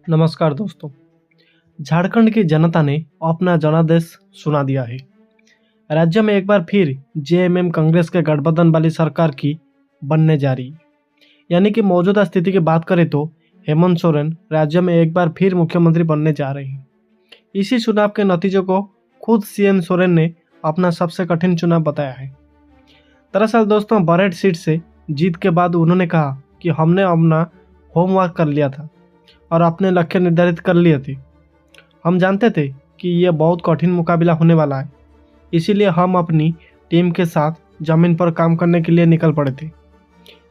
नमस्कार दोस्तों। झारखंड की जनता ने अपना जनादेश सुना दिया है। राज्य में एक बार फिर जेएमएम कांग्रेस के गठबंधन वाली सरकार की बनने जा रही है। यानी कि मौजूदा स्थिति की बात करें तो हेमंत सोरेन राज्य में एक बार फिर मुख्यमंत्री बनने जा रहे हैं। इसी चुनाव के नतीजों को खुद सीएम सोरेन ने अपना सबसे कठिन चुनाव बताया है। दरअसल दोस्तों, बरहेट सीट से जीत के बाद उन्होंने कहा कि हमने अपना होमवर्क कर लिया था और अपने लक्ष्य निर्धारित कर लिए थे। हम जानते थे कि ये बहुत कठिन मुकाबला होने वाला है, इसीलिए हम अपनी टीम के साथ ज़मीन पर काम करने के लिए निकल पड़े थे।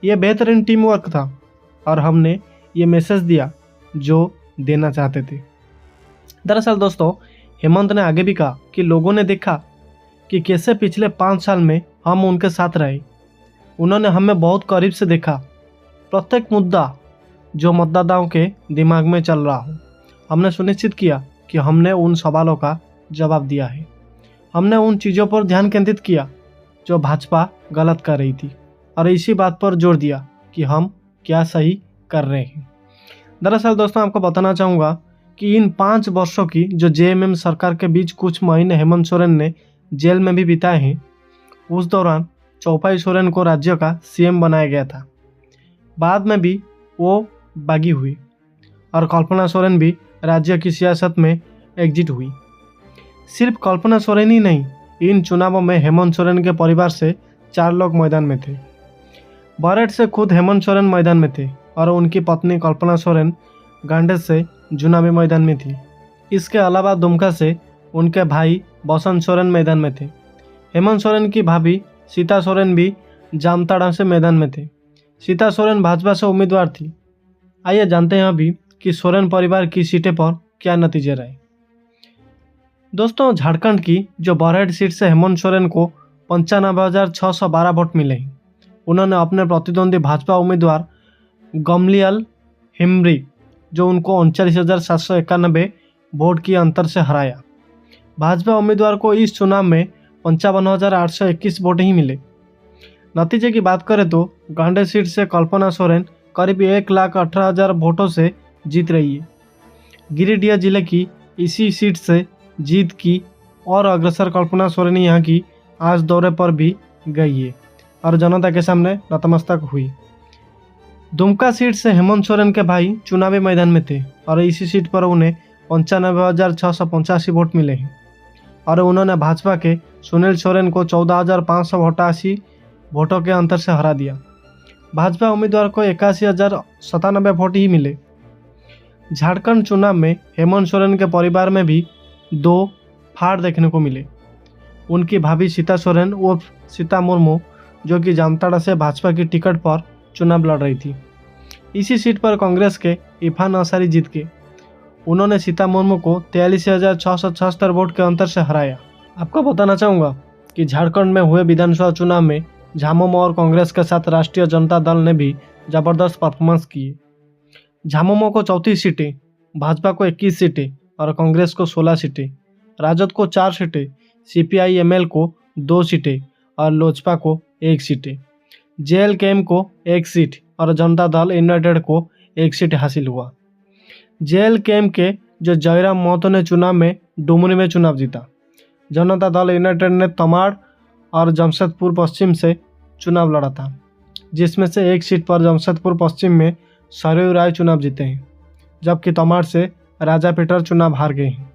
ये बेहतरीन टीम वर्क था और हमने ये मैसेज दिया जो देना चाहते थे। दरअसल दोस्तों, हेमंत ने आगे भी कहा कि लोगों ने देखा कि कैसे पिछले 5 साल में हम उनके साथ रहे। उन्होंने हमें बहुत करीब से देखा। प्रत्येक मुद्दा जो मतदाताओं के दिमाग में चल रहा हो, हमने सुनिश्चित किया कि हमने उन सवालों का जवाब दिया है। हमने उन चीज़ों पर ध्यान केंद्रित किया जो भाजपा गलत कर रही थी और इसी बात पर जोर दिया कि हम क्या सही कर रहे हैं। दरअसल दोस्तों, आपको बताना चाहूँगा कि इन 5 वर्षों की जो जेएमएम सरकार के बीच कुछ महीने हेमंत सोरेन ने जेल में भी बिताए हैं। उस दौरान चौपाई सोरेन को राज्य का सीएम बनाया गया था। बाद में भी वो बागी हुई और कल्पना सोरेन भी राज्य की सियासत में एग्जिट हुई। सिर्फ कल्पना सोरेन ही नहीं, इन चुनावों में हेमंत सोरेन के परिवार से 4 लोग मैदान में थे। बरहेट से खुद हेमंत सोरेन मैदान में थे और उनकी पत्नी कल्पना सोरेन गांडेय से चुनावी मैदान में थी। इसके अलावा दुमका से उनके भाई बसंत सोरेन मैदान में थे। हेमंत सोरेन की भाभी सीता सोरेन भी जामताड़ा से मैदान में थे। सीता सोरेन भाजपा से उम्मीदवार थी। आइए जानते हैं अभी कि सोरेन परिवार की सीटें पर क्या नतीजे रहे। दोस्तों, झारखंड की जो बरहेट सीट से हेमंत सोरेन को 95,612 वोट मिले हैं। उन्होंने अपने प्रतिद्वंदी भाजपा उम्मीदवार गमलियल हिमरी जो उनको 39,791 वोट की अंतर से हराया। भाजपा उम्मीदवार को इस चुनाव में 55,821 वोट ही मिले। नतीजे की बात करें तो गांडेय सीट से कल्पना सोरेन करीब 1,18,000 वोटों से जीत रही है। गिरिडीह जिले की इसी सीट से जीत की और अग्रसर कल्पना सोरेन यहाँ की आज दौरे पर भी गई है और जनता के सामने नतमस्तक हुई। दुमका सीट से हेमंत सोरेन के भाई चुनावी मैदान में थे और इसी सीट पर उन्हें 95,685 वोट मिले हैं और उन्होंने भाजपा के सुनील सोरेन को 14,588 वोटों के अंतर से हरा दिया। भाजपा उम्मीदवार को 81,097 वोट ही मिले। झारखंड चुनाव में हेमंत सोरेन के परिवार में भी 2 फाड़ देखने को मिले। उनकी भाभी सीता सोरेन उर्फ सीता मुर्मू जो कि जामताड़ा से भाजपा की टिकट पर चुनाव लड़ रही थी। इसी सीट पर कांग्रेस के इरफान अंसारी जीत के उन्होंने सीता मुर्मू को 43,676 वोट के अंतर से हराया। आपको बताना चाहूँगा कि झारखंड में हुए विधानसभा चुनाव में झामुमो और कांग्रेस के साथ राष्ट्रीय जनता दल ने भी जबरदस्त परफॉर्मेंस किए। झामुमो को 34 सीटें, भाजपा को 21 सीटें और कांग्रेस को 16 सीटें, राजद को 4 सीटें, सीपीआई-एमएल को 2 सीटें और लोजपा को 1 सीटें, जेएलकेएम को 1 सीट और जनता दल यूनाइटेड को 1 सीट हासिल हुआ। जेएलकेएम के जो जयराम महतो ने चुनाव में डुमरी में चुनाव जीता। जनता दल यूनाइटेड ने तमाड़ और जमशेदपुर पश्चिम से चुनाव लड़ा था, जिसमें से 1 सीट पर जमशेदपुर पश्चिम में सरयू राय चुनाव जीते हैं, जबकि तमाड़ से राजा पीटर चुनाव हार गए हैं।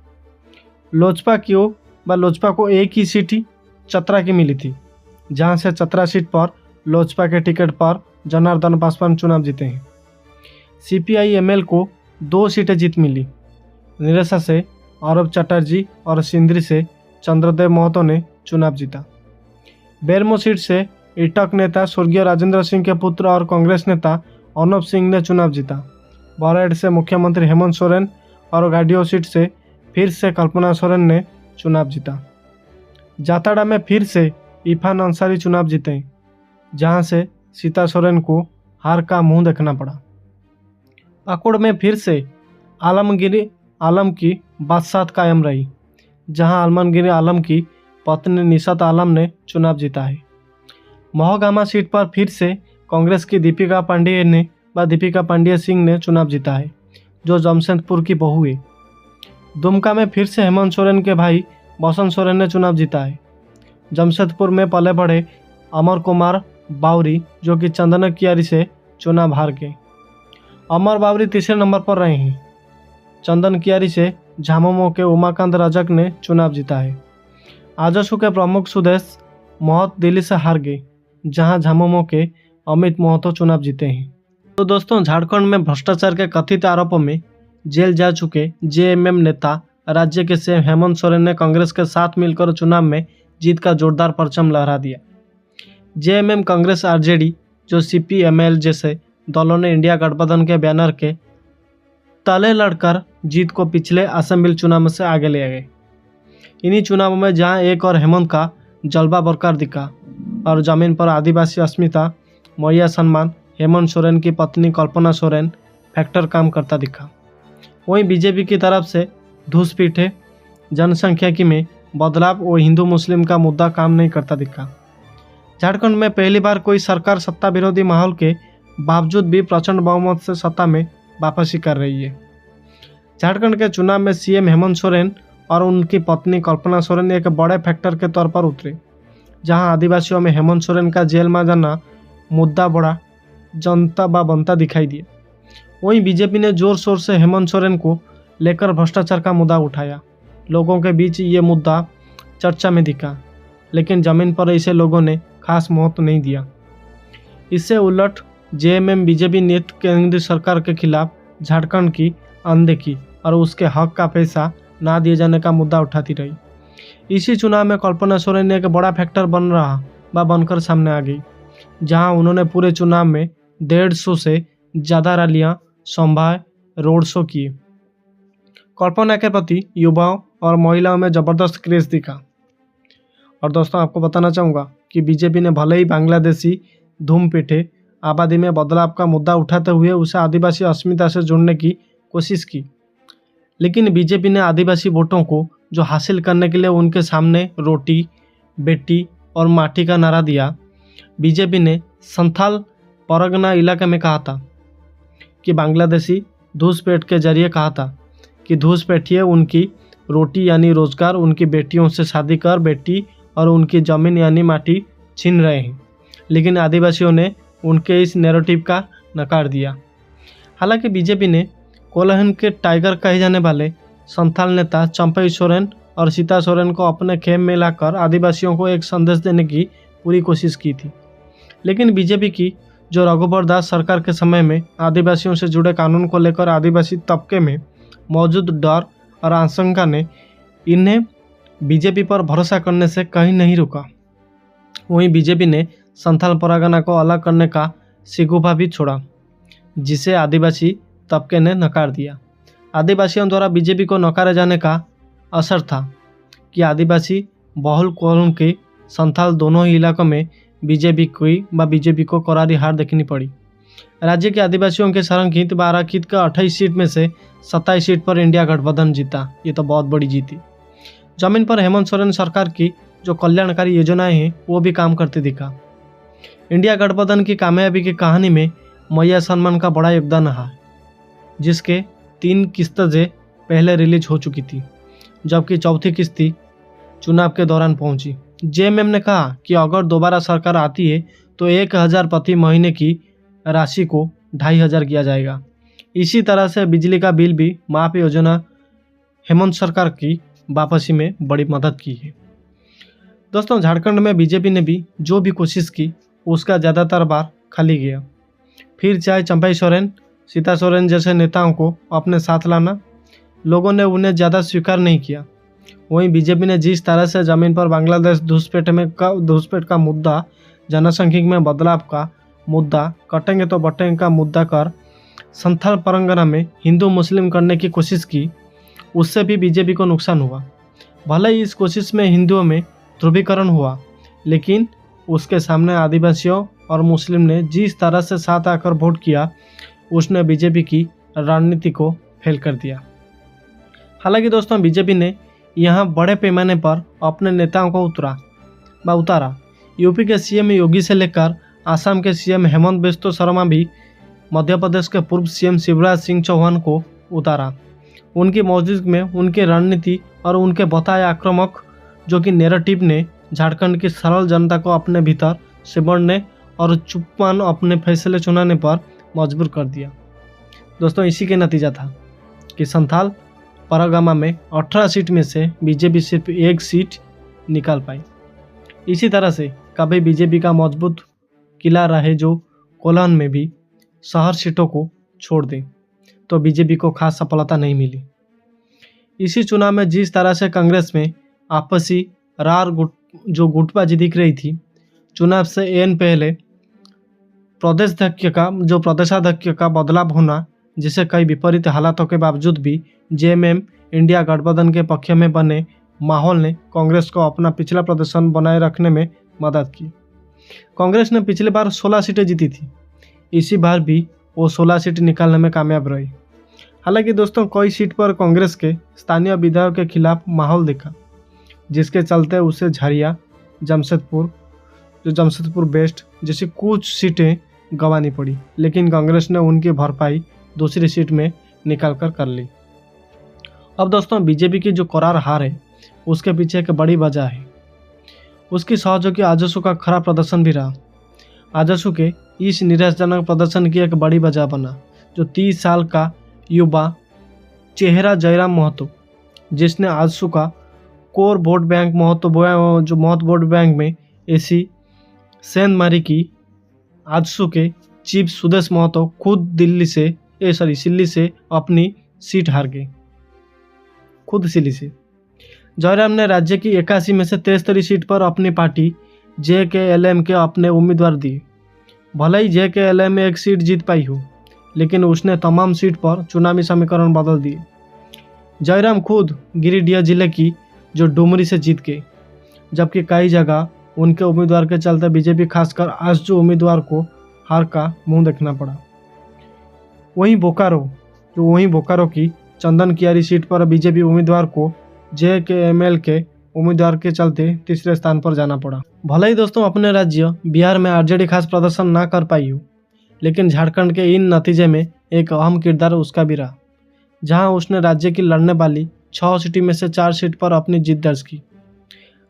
लोजपा को 1 ही सीट ही चतरा की मिली थी, जहां से चतरा सीट पर लोजपा के टिकट पर जनार्दन पासवान चुनाव जीते हैं। सीपीआई-एमएल को 2 सीटें जीत मिली। निरसा से अरब चटर्जी और सिंदरी से चंद्रदेव महतो ने चुनाव जीता। बेरमो सीट से ईटक नेता स्वर्गीय राजेंद्र सिंह के पुत्र और कांग्रेस नेता अर्नब सिंह ने चुनाव जीता। बरहेट से मुख्यमंत्री हेमंत सोरेन और गाडियो सीट से फिर से कल्पना सोरेन ने चुनाव जीता। जाताड़ा में फिर से इरफान अंसारी चुनाव जीते, जहां से सीता सोरेन को हार का मुंह देखना पड़ा। पाकुड़ में फिर से आलम की बादशाहत कायम रही, जहां आलमगीर आलम की पत्नी निशात आलम ने चुनाव जीता है। महगामा सीट पर फिर से कांग्रेस की दीपिका पांडेय सिंह ने चुनाव जीता है, जो जमशेदपुर की बहू है। दुमका में फिर से हेमंत सोरेन के भाई बसंत सोरेन ने चुनाव जीता है। जमशेदपुर में पले बढ़े अमर कुमार बावरी जो कि चंदन कियारी से चुनाव हार गए। अमर बावरी तीसरे नंबर पर रहे हैं। चंदन कियारी से झामुमो के उमाकांत रजक ने चुनाव जीता है। आजसू के प्रमुख सुदेश महतो दिल्ली से हार गए, जहां झामुमो के अमित महतो चुनाव जीते हैं। तो दोस्तों, झारखंड में भ्रष्टाचार के कथित आरोपों में जेल जा चुके जेएमएम नेता राज्य के सीएम हेमंत सोरेन ने कांग्रेस के साथ मिलकर चुनाव में जीत का जोरदार परचम लहरा दिया। जेएमएम कांग्रेस आरजेडी जो सीपीएमएल जैसे दलों ने इंडिया गठबंधन के बैनर के तले लड़कर जीत को पिछले असेंबली चुनाव से आगे ले गए। इन्हीं चुनावों में जहां एक और हेमंत का जलवा बरकरार दिखा और जमीन पर आदिवासी अस्मिता मौर्य सम्मान हेमंत सोरेन की पत्नी कल्पना सोरेन फैक्टर काम करता दिखा, वहीं बीजेपी की तरफ से घुसपैठे जनसंख्यिकी में बदलाव और हिंदू मुस्लिम का मुद्दा काम नहीं करता दिखा। झारखंड में पहली बार कोई सरकार सत्ता विरोधी माहौल के बावजूद भी प्रचंड बहुमत से सत्ता में वापसी कर रही है। झारखंड के चुनाव में सीएम हेमंत सोरेन और उनकी पत्नी कल्पना सोरेन एक बड़े फैक्टर के तौर पर उतरे, जहां आदिवासियों में हेमंत सोरेन का जेल में जाना मुद्दा बड़ा जनता बनता दिखाई दिया। वहीं बीजेपी ने जोर शोर से हेमंत सोरेन को लेकर भ्रष्टाचार का मुद्दा उठाया। लोगों के बीच ये मुद्दा चर्चा में दिखा, लेकिन जमीन पर इसे लोगों ने खास महत्व नहीं दिया। इससे उलट जेएमएम बीजेपी नेतृत्व केंद्रीय सरकार के खिलाफ झारखंड की अनदेखी और उसके हक का पैसा ना दिए जाने का मुद्दा उठाती रही। इसी चुनाव में कल्पना सोरेन एक बड़ा फैक्टर बनकर सामने आ गई, जहां उन्होंने पूरे चुनाव में 150 से ज़्यादा रैलियां संभाए रोड शो किए। कल्पना के प्रति युवाओं और महिलाओं में ज़बरदस्त क्रेज दिखा। और दोस्तों, आपको बताना चाहूँगा कि बीजेपी ने भले ही बांग्लादेशी धूमपीठे आबादी में बदलाव का मुद्दा उठाते हुए उसे आदिवासी अस्मिता से जोड़ने की कोशिश की, लेकिन बीजेपी ने आदिवासी वोटों को जो हासिल करने के लिए उनके सामने रोटी, बेटी और माटी का नारा दिया। बीजेपी ने संथाल परगना इलाके में कहा था कि बांग्लादेशी घुसपैठ के जरिए कहा था कि घुसपैठिए उनकी रोटी यानी रोजगार, उनकी बेटियों से शादी कर बेटी और उनकी ज़मीन यानी माटी छीन रहे हैं, लेकिन आदिवासियों ने उनके इस नैरेटिव का नकार दिया। हालांकि बीजेपी ने कोल्हन के टाइगर कहे जाने वाले संथाल नेता चंपई सोरेन और सीता सोरेन को अपने खेम में लाकर आदिवासियों को एक संदेश देने की पूरी कोशिश की थी, लेकिन बीजेपी की जो रघुवर दास सरकार के समय में आदिवासियों से जुड़े कानून को लेकर आदिवासी तबके में मौजूद डर और आशंका ने इन्हें बीजेपी पर भरोसा करने से कहीं नहीं रुका। वहीं बीजेपी ने संथाल परगना को अलग करने का सिगुफा भी छोड़ा, जिसे आदिवासी तबके ने नकार दिया। आदिवासियों द्वारा बीजेपी को नकारे जाने का असर था कि आदिवासी बहुल कोल्हन के संथाल दोनों ही इलाकों में बीजेपी को करारी हार देखनी पड़ी। राज्य के आदिवासियों के संरक्षित 12 का 28 सीट में से 27 सीट पर इंडिया गठबंधन जीता। ये तो बहुत बड़ी जीत थी। जमीन पर हेमंत सोरेन सरकार की जो कल्याणकारी योजनाएं हैं वो भी काम करते दिखा। इंडिया गठबंधन की कामयाबी की कहानी में मौर्य सम्मान का बड़ा योगदान रहा, जिसके 3 किस्तें पहले रिलीज हो चुकी थी, जबकि चौथी किस्त चुनाव के दौरान पहुंची। जेएमएम ने कहा कि अगर दोबारा सरकार आती है तो 1000 प्रति महीने की राशि को 2500 किया जाएगा। इसी तरह से बिजली का बिल भी माफ योजना हेमंत सरकार की वापसी में बड़ी मदद की है। दोस्तों, झारखंड में बीजेपी ने भी जो भी कोशिश की उसका ज़्यादातर बार खाली गया। फिर चाहे चंपई सोरेन, सीता सोरेन जैसे नेताओं को अपने साथ लाना, लोगों ने उन्हें ज़्यादा स्वीकार नहीं किया। वहीं बीजेपी ने जिस तरह से ज़मीन पर बांग्लादेश घुसपैठ का मुद्दा, जनसंख्यिकी में बदलाव का मुद्दा, कटेंगे तो बटेंगे का मुद्दा कर संथाल परगना में हिंदू मुस्लिम करने की कोशिश की, उससे भी बीजेपी को नुकसान हुआ। भले ही इस कोशिश में हिंदुओं में ध्रुवीकरण हुआ, लेकिन उसके सामने आदिवासियों और मुस्लिम ने जिस तरह से साथ आकर वोट किया, उसने बीजेपी की रणनीति को फेल कर दिया। हालांकि दोस्तों, बीजेपी ने यहाँ बड़े पैमाने पर अपने नेताओं को उतारा। यूपी के सीएम योगी से लेकर आसाम के सीएम हेमंत बिस्वा शर्मा भी मध्य प्रदेश के पूर्व सीएम शिवराज सिंह चौहान को उतारा। उनकी मौजूदगी में उनकी रणनीति और उनके बताए आक्रामक जो कि नैरेटिव ने झारखंड की सरल जनता को अपने भीतर सिमटने और चुप्पन अपने फैसले चुनाने पर मजबूर कर दिया। दोस्तों, इसी के नतीजा था कि संथाल परगना में 18 सीट में से बीजेपी सिर्फ 1 सीट निकाल पाई। इसी तरह से कभी बीजेपी का मजबूत किला रहे जो कोल्हान में भी शहर सीटों को छोड़ दें तो बीजेपी को खास सफलता नहीं मिली। इसी चुनाव में जिस तरह से कांग्रेस में आपसी जो गुटबाजी दिख रही थी, चुनाव से एन पहले प्रदेशाध्यक्ष का बदलाव होना, जिसे कई विपरीत हालातों के बावजूद भी जेएमएम इंडिया गठबंधन के पक्ष में बने माहौल ने कांग्रेस को अपना पिछला प्रदर्शन बनाए रखने में मदद की। कांग्रेस ने पिछली बार 16 सीटें जीती थी, इसी बार भी वो 16 सीट निकालने में कामयाब रही। हालांकि दोस्तों, कई सीट पर कांग्रेस के स्थानीय विधायकों के खिलाफ माहौल दिखा, जिसके चलते उसे झरिया, जमशेदपुर वेस्ट जैसी कुछ सीटें गंवानी पड़ी, लेकिन कांग्रेस ने उनकी भरपाई दूसरी सीट में निकाल कर ली। अब दोस्तों, बीजेपी की जो करार हार है उसके पीछे एक बड़ी वजह है उसकी सहयोगी आजसू का खराब प्रदर्शन भी रहा। आजसू के इस निराशाजनक प्रदर्शन की एक बड़ी वजह बना जो 30 साल का युवा चेहरा जयराम महतो, जिसने आजसू का core vote bank vote bank में ऐसी सेंधमारी की। आजसू के चीफ सुदेश महतो खुद दिल्ली से अपनी सीट हार गए, खुद दिल्ली से। जयराम ने राज्य की 81 में से 73 सीट पर अपनी पार्टी JKLM के अपने उम्मीदवार दिए। भले ही JKLM एक सीट जीत पाई हो, लेकिन उसने तमाम सीट पर चुनावी समीकरण बदल दिए। जयराम खुद गिरिडीह जिले की जो डुमरी से जीत गए, जबकि कई जगह उनके उम्मीदवार के चलते बीजेपी खासकर आजसू उम्मीदवार को हार का मुंह देखना पड़ा। वहीं बोकारो की चंदन कियारी सीट पर बीजेपी उम्मीदवार को JKML के उम्मीदवार के चलते तीसरे स्थान पर जाना पड़ा। भले ही दोस्तों अपने राज्य बिहार में आरजेडी खास प्रदर्शन ना कर पाई हो, लेकिन झारखंड के इन नतीजे में एक अहम किरदार उसका भी रहा, जहां उसने राज्य की लड़ने वाली 6 सीट में से 4 सीट पर अपनी जीत दर्ज की।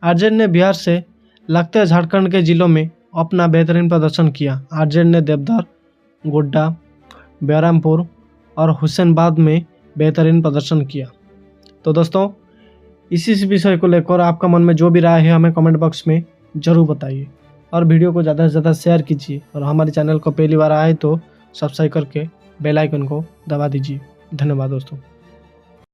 आरजेडी ने बिहार से लगते झारखंड के जिलों में अपना बेहतरीन प्रदर्शन किया। आरजेडी ने देवघर, गोड्डा, बहरामपुर और हुसैनाबाद में बेहतरीन प्रदर्शन किया। तो दोस्तों, इसी विषय को लेकर आपका मन में जो भी राय है हमें कमेंट बॉक्स में ज़रूर बताइए और वीडियो को ज़्यादा से ज़्यादा शेयर कीजिए और हमारे चैनल को पहली बार आए तो सब्सक्राइब करके बेल आइकन को दबा दीजिए। धन्यवाद दोस्तों।